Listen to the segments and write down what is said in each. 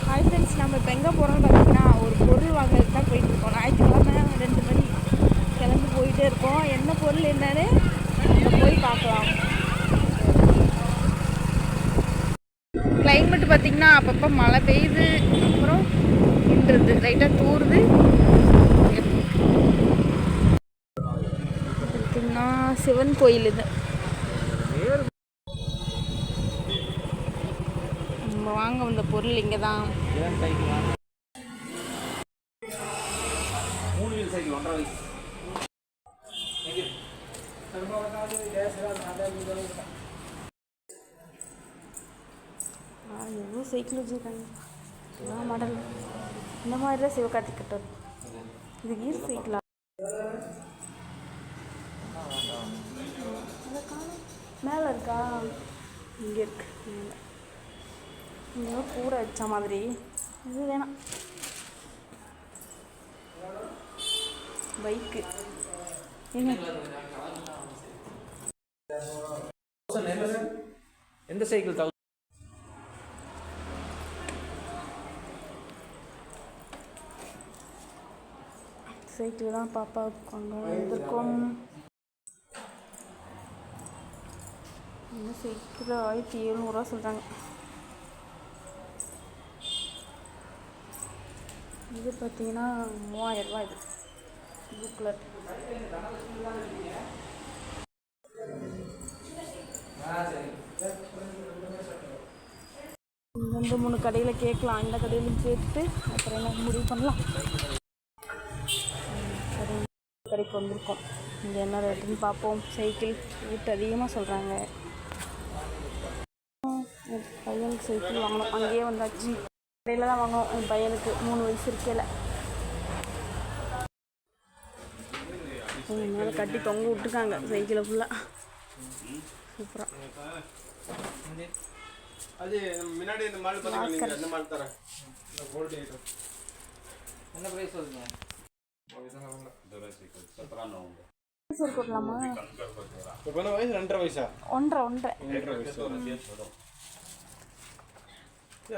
Hi friends, நம்ம இப்போ எங்கே போகிறோம்னு பார்த்தீங்கன்னா ஒரு பொருள் வாங்குறதுக்கு தான் போயிட்டுருக்கோம். ஞாயிற்றுக்கிழமை 2 மணி கிளம்பி போயிட்டே இருக்கோம். என்ன பொருள் என்னன்னு போய் பார்க்கலாம். கிளைமேட் பார்த்திங்கன்னா அப்பப்போ மழை பெய்யுது, அப்புறம் நின்றுது, லைட்டாக தூருது. பார்த்திங்கன்னா சிவன் கோயில் இது. நம்ம வாங்க வந்த பொருள் இங்கே தான். எவ்வளோ சைக்கிள் வச்சுருக்காங்க, என்ன மாடல். இந்த மாதிரி தான் சிவகார்த்திகேயன். இது கீர் சைக்கிளா? மேலே இருக்கா? இங்கே இருக்கு. இங்கே கூட வச்ச மாதிரி. இது வேணாம். பைக்கு எந்த சைக்கிள்? சைக்கிள் தான் பாப்பாவுக்கு வாங்க வந்திருக்கோம். இந்த சைக்கிள் 1700 சொல்கிறாங்க. இது பார்த்தீங்கன்னா 3000 ரூபா. இது ப்ளூ கலர். ரெண்டு 3 கடையில் கேட்கலாம், இந்த கடையிலும் சேர்த்து அப்புறம் என்ன முடிவு பண்ணலாம். சரி, கடைக்கு வந்திருக்கோம். இங்கே என்ன ரேட்டுன்னு பார்ப்போம். சைக்கிள் ரேட் அதிகமாக சொல்கிறாங்க. பையனுக்கு சைக்கிள் வாங்கணும். அங்கேயே வந்தாச்சு. கடையில் தான் வாங்கணும். என் பையனுக்கு 3 வயசு இருக்கையில். மேலே கட்டி தொங்க விட்டுருக்காங்க சைக்கிளை ஃபுல்லாக. சூப்பராக. அது முன்னாடி இந்த மால் பாத்தீங்க, இந்த மால் தரேன். இந்த கோல்ட் ஐட்டம் என்ன பிரைஸ் சொல்லுங்க? சரி போடலாமா? இப்போ என்ன வயசு? 2.5 வயசா? 1.5 வயசு.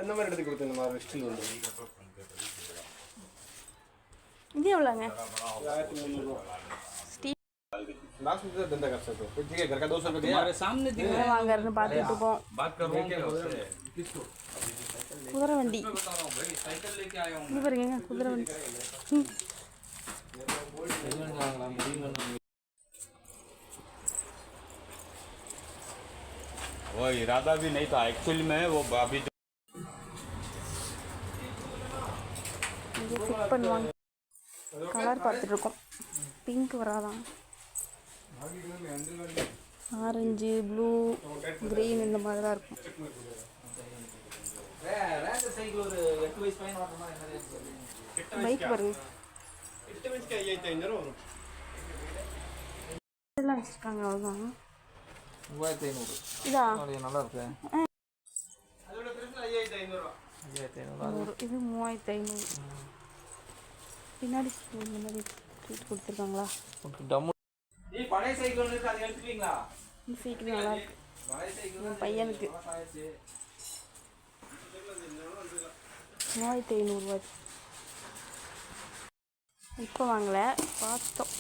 என்ன மாதிரி எடுத்து கொடுத்து இந்த மாதிரி ஸ்டில் வந்து இது எவ்வளோங்க? 1300 ரூபா. लास्ट में धंधा कर सकते हो। ठीक है, घर का 200 रुपये दिया। हमारे सामने दिख रहा है, வாங்கறன்னு பார்த்துட்டு இருக்கோம். बात कर रहा हूं उससे। किसको? குதிரை வண்டி. मैं बता रहा हूं भाई, साइकिल लेके आया हूं। இது பாருங்க, குதிரை வண்டி. वो इरादा भी नहीं था एक्चुअली में, वो अभी இது ஃபிட் பண்ணுவாங்க. கலர் பார்த்துட்டு இருக்கோம். பிங்க் வராதான், ஆரஞ்சு, ப்ளூ, க்ரீன் இந்த மாதிரி தான் இருக்கும். ரேண்ட் சைக்கிள் ஒரு 8 வயசு பையன் ஓட்டறமா என்ன ரேட் சொல்லுங்க? பைக் பாருங்க. 8 வயசுக்கு 5500 வரும். இதெல்லாம் வச்சிருக்காங்க. அவ்வளோதான். 3500. இதா அது நல்லா இருக்கு. அதோட பிரைஸ் 5500 ரூபாய். 5500. இது 3500. பின்னாடி இந்த மாதிரி ட்ரீட் கொடுத்துருக்காங்களா? உங்களுக்கு டம்மு. நீ பழைய சைக்கிள் ஒன்று இருக்கு, அதை எடுத்துப்பீங்களா? இந்த சைக்கிள் நல்லா இருக்கு. பழைய சைக்கிள் என் பையனுக்கு 3500 ரூபாய். இப்போ வாங்கலை, பார்த்தோம்.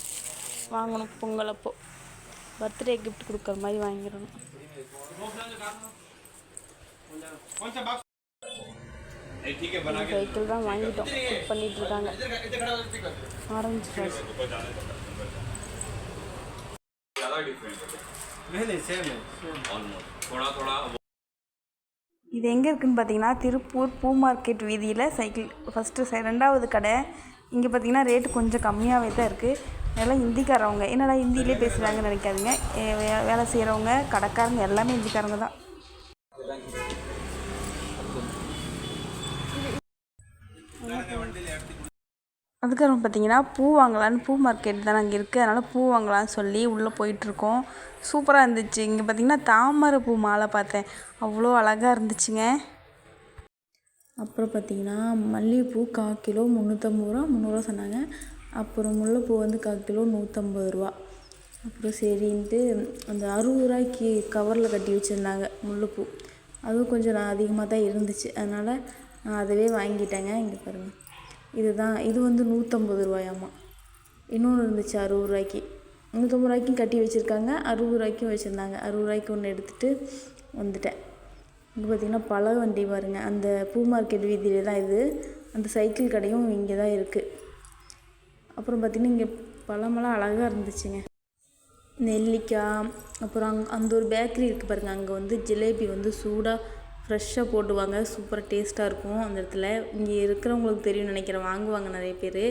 வாங்கணும் பொங்கல் அப்போ பர்த்டே கிஃப்ட் கொடுக்குற மாதிரி வாங்கிடணும். சைக்கிள் தான் வாங்கிட்டோம். பண்ணிட்டு இருக்காங்க. Orange colour. இது எங்கே இருக்குதுன்னு பார்த்தீங்கன்னா திருப்பூர் பூ மார்க்கெட் வீதியில் சைக்கிள் ஃபஸ்ட்டு 2வது கடை. இங்கே பார்த்தீங்கன்னா ரேட்டு கொஞ்சம் கம்மியாகவே தான் இருக்குது. அதெல்லாம் ஹிந்திக்காரவங்க. என்னடா ஹிந்தியிலே பேசுகிறாங்கன்னு நினைக்காதீங்க. வேலை செய்கிறவங்க, கடைக்காரங்க எல்லாமே ஹிந்திக்காரங்க தான். அதுக்கப்புறம் பார்த்தீங்கன்னா பூ வாங்கலான்னு, பூ மார்க்கெட் தான் அங்கே இருக்குது, அதனால் பூ வாங்கலான்னு சொல்லி உள்ளே போயிட்டுருக்கோம். சூப்பராக இருந்துச்சு. இங்கே பார்த்தீங்கன்னா தாமரை பூ மாலை பார்த்தேன், அவ்வளோ அழகாக இருந்துச்சுங்க. அப்புறம் பார்த்தீங்கன்னா மல்லிகைப்பூ 1/4 கிலோ 350 ரூபா, 300 ரூபா சொன்னாங்க. அப்புறம் முல்லைப்பூ வந்து 1/4 கிலோ 150 ரூபா. அப்புறம் சரின்ட்டு அந்த 60 ரூபாய்க்கு கவரில் கட்டி வச்சுருந்தாங்க முல்லைப்பூ. அதுவும் கொஞ்சம் அதிகமாக தான் இருந்துச்சு, அதனால் நான் அதவே வாங்கிட்டேங்க. இங்கே பாருங்கள், இது வந்து 150 ரூபாயாம்மா. இன்னொன்று இருந்துச்சு 60 ரூபாய்க்கு. 150 ரூபாய்க்கும் கட்டி வச்சுருக்காங்க, 60 ரூபாய்க்கும் வச்சுருந்தாங்க. 60 ரூபாய்க்கு ஒன்று எடுத்துகிட்டு வந்துட்டேன். இங்கே பார்த்திங்கன்னா பழ வண்டி பாருங்கள், அந்த பூ மார்க்கெட் வீதியில தான் இது. அந்த சைக்கிள் கடையும் இங்கே தான் இருக்குது. அப்புறம் பார்த்திங்கன்னா இங்கே பழமெல்லாம் அழகாக இருந்துச்சுங்க. நெல்லிக்காய், அப்புறம் அந்த ஒரு பேக்கரி இருக்குது பாருங்கள், அங்கே வந்து ஜிலேபி வந்து சூடாக ஃப்ரெஷ்ஷாக போட்டுவாங்க, சூப்பராக டேஸ்ட்டாக இருக்கும் அந்த இடத்துல. இங்கே இருக்கிறவங்களுக்கு தெரியும்னு நினைக்கிறேன், வாங்குவாங்க நிறைய பேர்.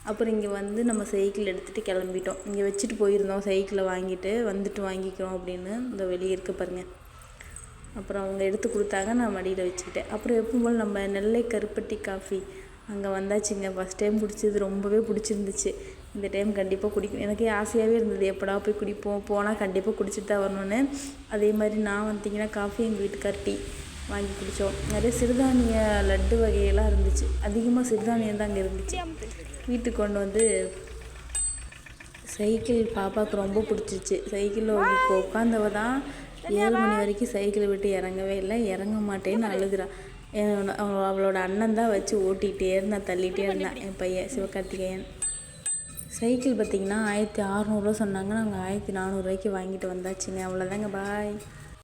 அப்புறம் இங்கே வந்து நம்ம சைக்கிள் எடுத்துகிட்டு கிளம்பிட்டோம். இங்கே வச்சுட்டு போயிருந்தோம் சைக்கிளை, வாங்கிட்டு வந்துட்டு வாங்கிக்கிறோம் அப்படின்னு. இந்த வெளியே இருக்க பாருங்கள். அப்புறம் அவங்க எடுத்து கொடுத்தாங்க, நான் மடியில் வச்சுக்கிட்டேன். அப்புறம் எப்பவும் போல் நம்ம நெல்லை கருப்பட்டி காஃபி அங்கே வந்தாச்சுங்க. ஃபஸ்ட் டைம் குடிச்சது, ரொம்பவே பிடிச்சிருந்துச்சு. இந்த டைம் கண்டிப்பாக குடிக்கும், எனக்கே ஆசையாகவே இருந்தது, எப்படா போய் குடிப்போம், போனால் கண்டிப்பாக குடிச்சிட்டு தான் வரணும்னு. அதே மாதிரி நான் வந்தீங்கன்னா காஃபி எங்கள் வீட்டுக்கார் டீ வாங்கி குடித்தோம். நிறைய சிறுதானிய லட்டு வகையெல்லாம் இருந்துச்சு, அதிகமாக சிறுதானியம் தான் அங்கே இருந்துச்சு. வீட்டுக்கு கொண்டு வந்து சைக்கிள் பாப்பாவுக்கு ரொம்ப பிடிச்சிச்சு. சைக்கிளில் இப்போ உட்காந்தவ தான் 7 மணி வரைக்கும் சைக்கிளை விட்டு இறங்கவே இல்லை. இறங்க மாட்டேன்னு அழுகுறா. அவளோட அண்ணன் தான் வச்சு ஓட்டிகிட்டே இருந்தான், தள்ளிகிட்டே இருந்தான் என் பையன் சிவகார்த்திகேயன். சைக்கிள் பார்த்திங்கன்னா 1600 ரூபா சொன்னாங்க, நாங்கள் 1400 ரூபாய்க்கு வாங்கிட்டு வந்தாச்சுங்க. அவ்வளோதாங்க, பாய்.